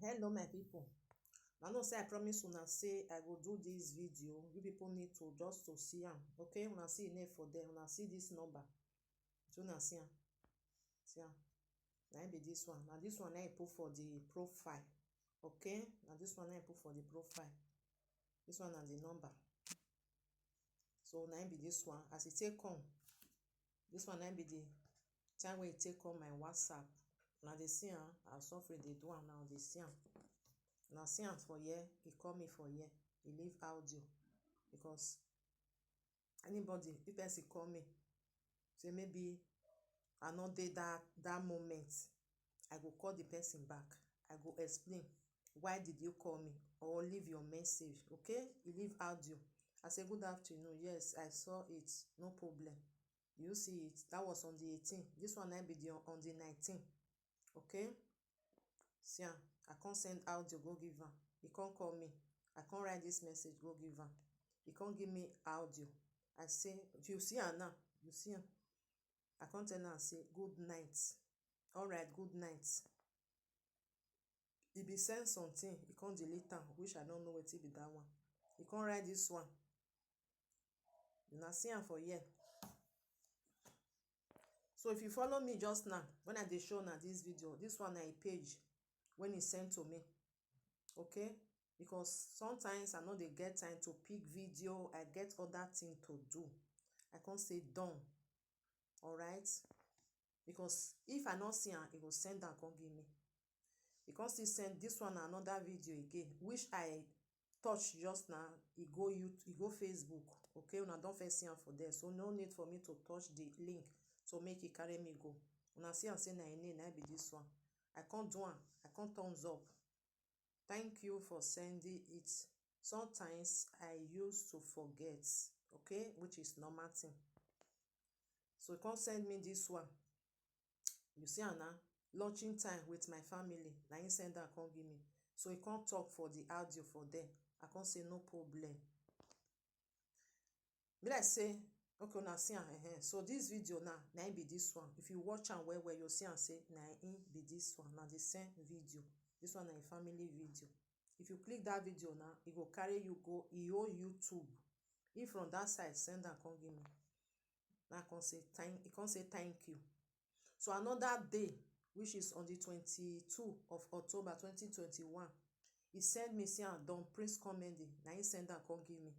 Hello my people. I know say I promise una say I go do this video. You people need to just to see am. Okay, una see a name for them. Una see this number. So una see am. See am. Now be this one. Now this one I put for the profile. Okay, now this one I put for the profile. This one and the number. So now be this one. As it take come, this one now be the time where it take on my WhatsApp. Now they see am. I suffer they do am now. They see am. Now see am for here. He call me for here. He leave audio because anybody if person call me say maybe I not dey that moment, I go call the person back. I go explain why did you call me or leave your message. Okay, you leave audio. I say good afternoon. Yes, I saw it. No problem. You see it. That was on the 18th. This one I be on the 19th. Okay. See am. I can't send audio go give am. He can't call me. I can't write this message go give am. He can't give me audio. I say you see am now. You see am. I can't tell am say good night. All right, good night. He be send something. He can't delete am, which I don't know wetin be that one. He can't write this one. Una see am for here. So if you follow me just now, when I dey show na this video, this one na a page when he sent to me. Okay, because sometimes I know they get time to pick video. I get other thing to do. I can't say done. All right, because if I not see am, he go send am come give me. He can't still send this one another video again, which I touch just now. He go YouTube, he go Facebook. Okay, una don't first see am for there, so no need for me to touch the link to make it carry me go. Una see am say na name na be this one. I can't do am. I can't thumbs up. Thank you for sending it. Sometimes I used to forget. Okay, which is normal thing. So you can't send me this one. You see Anna, launching time with my family. Now you send that can't give me. So you can't talk for the audio for them. I can't say no problem. But I say, okay, now see so this video now be this one. If you watch and where you see and say now be this one. Now the same video. This one is a family video. If you click that video now, it will carry you go your YouTube. If from that side send and come give me. Now I can say thank you. So another day, which is on the 22 of October 2021, he sent me say Don Prince comedy. Now he send and come give me.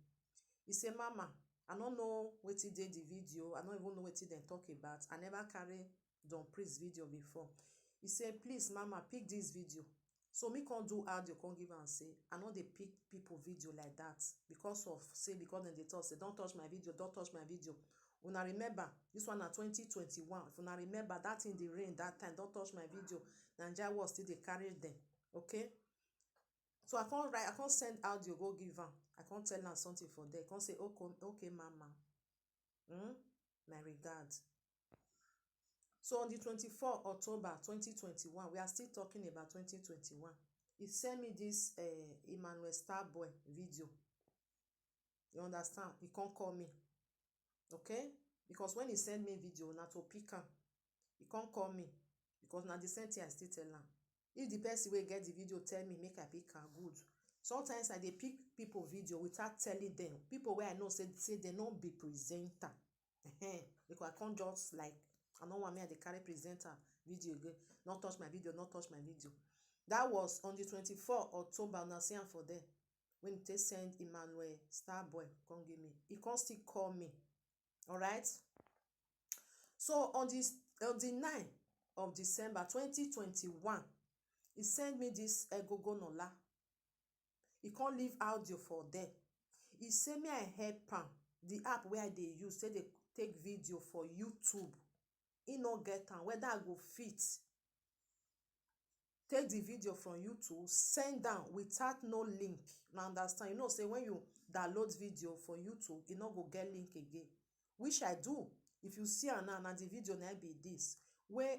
He say, Mama, I don't know what he did the video. I don't even know what they talk about. I never carry Don Prince video before. He said, please, Mama, pick this video. So me can't do audio, can't give and say, I know they pick people video like that. Because they talk, say, don't touch my video, don't touch my video. Una remember, this one at 2021. If una remember that in the rain, that time, don't touch my video. Nigeria was still they carried them. Okay? So I can't send audio, go give am. I can't tell her something for there. I can't say, okay, Mama. My regards. So on the 24th October 2021, we are still talking about 2021. He sent me this Emmanuel Starboy video. You understand? He can't call me. Okay? Because when he send me video, not to pick him. He can't call me. Because now the same thing I still tell him. If the person will get the video, tell me, make I pick her good. Sometimes I dey pick people video without telling them. People where I know say they don't be presenter. Because I can't just like, I don't want me to carry presenter video again. Not touch my video, not touch my video. That was on the 24th October. Now see am for there. When they send Emmanuel Starboy, come give me. He can't still call me. Alright. So on the 9th of December 2021, he sent me this Gogo Nola. He can't leave audio for there. He send me a help am. The app where they use, say they take video for YouTube. He no get am. Whether I go fit take the video from YouTube, send down without no link. Now understand? You know, say when you download video for YouTube, you no go get link again. Which I do. If you see now the video now be this. Where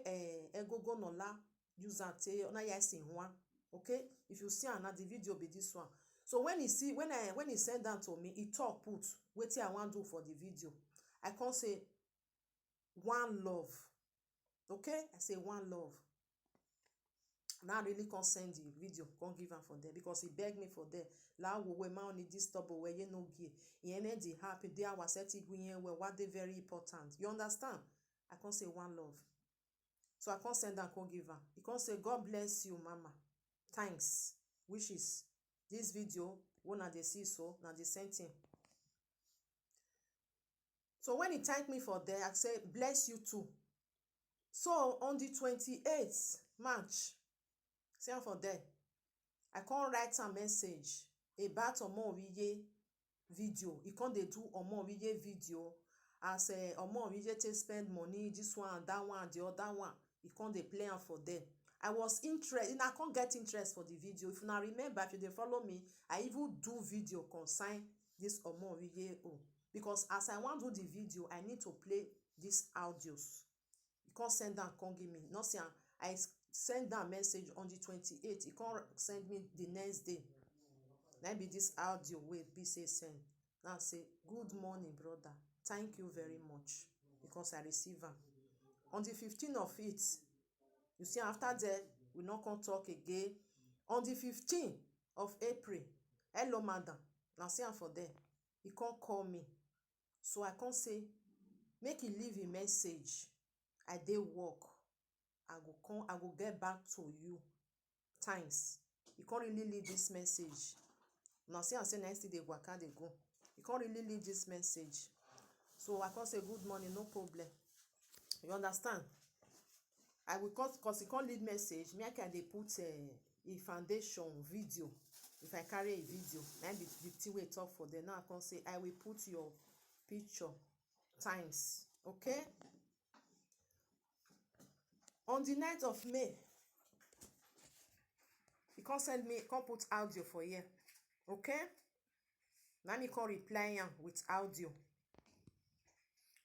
Gogo Nola use and say na yes in one. Okay? If you see now the video be this one. So when he send down to me, he talk put wetin I want do for the video. I can't say one love. Okay? I say one love. Now really can't send the video, can't give him for there because he begged me for there. La wo we ma only disturb where you no give. He the happy day I was set where what they very important. You understand? I can't say one love. So I can't send and can't give her. He can't say God bless you, mama. Thanks. Wishes. This video, one they see so, now they sent him. So when he thanked me for there, I say bless you too. So on the 28th March, see for there, I can't write a message about Omo Owiye video. He can't they do Omo Owiye video as Omo Owiye take spend money, this one, that one, the other one. He can't they play am for them. I was interested, I can't get interest for the video. If you now remember, if you dey follow me, I even do video consign this Omo Owiye because as I want to do the video, I need to play these audios. You can't send that, can't give me. Not say I send that message on the 28th. You can't send me the next day. Maybe this audio will be say send. Now say, good morning, brother. Thank you very much because I receive them. On the 15th of it, you see, after that, we not gonna talk again. On the 15th of April, hello, madam. Now see am for there. He can't call me. So I can't say, make he leave a message. I dey work. I go get back to you. Thanks. You can't really leave this message. Now see I say next day they waka they go. You can't really leave this message. So I can't say good morning, no problem. You understand? I will cause you can't leave message. Me I can they put a foundation video. If I carry a video, maybe the thing we talk for them. Now I can say I will put your picture. Thanks. Okay? On the 9th of May, you can send me, can put audio for here. Okay? Now me can reply with audio.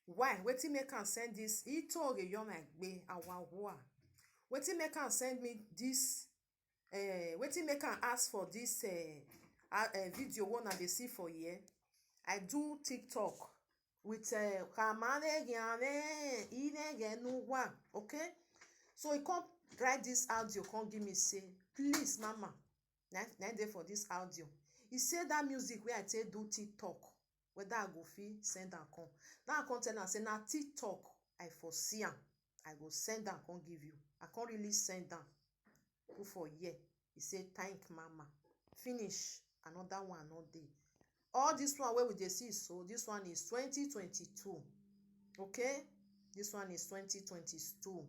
Why? Wetin make am send this? He told you my gbe awawa. Wetin make am send me this? Wetin make am ask for this video one I dey see for here? I do TikTok with okay? So he come write this audio, come give me say, please, mama, na dey for this audio. He say that music where I take do TikTok, whether I go fit send am come. Now I come tell am say na TikTok I foresee am. I go send am come give you. I can't really send am. Put for here. He say thank mama. Finish. Another one no dey. All this one where we dey see so this one is 2022. Okay? This one is 2022.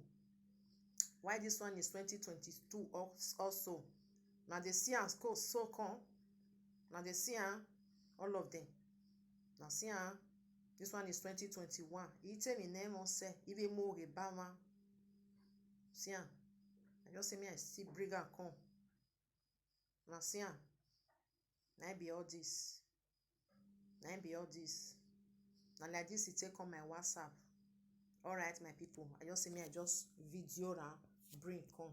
Why this one is 2022 also? Now they see am so come. Now they see am all of them. Now see am. This one is 2021. He tell me name on say even more Obama. See am. I just say me I still bring am come. Now see am. Now be all this. Now be all this. Now like this, it take on my WhatsApp. All right, my people. I just say me I just video now bring come.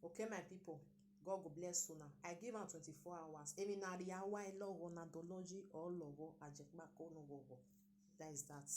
Okay, my people. God go bless you now. I give am 24 hours. Emi na riawa logo na dology or logo Ajepkako no logo. That is that.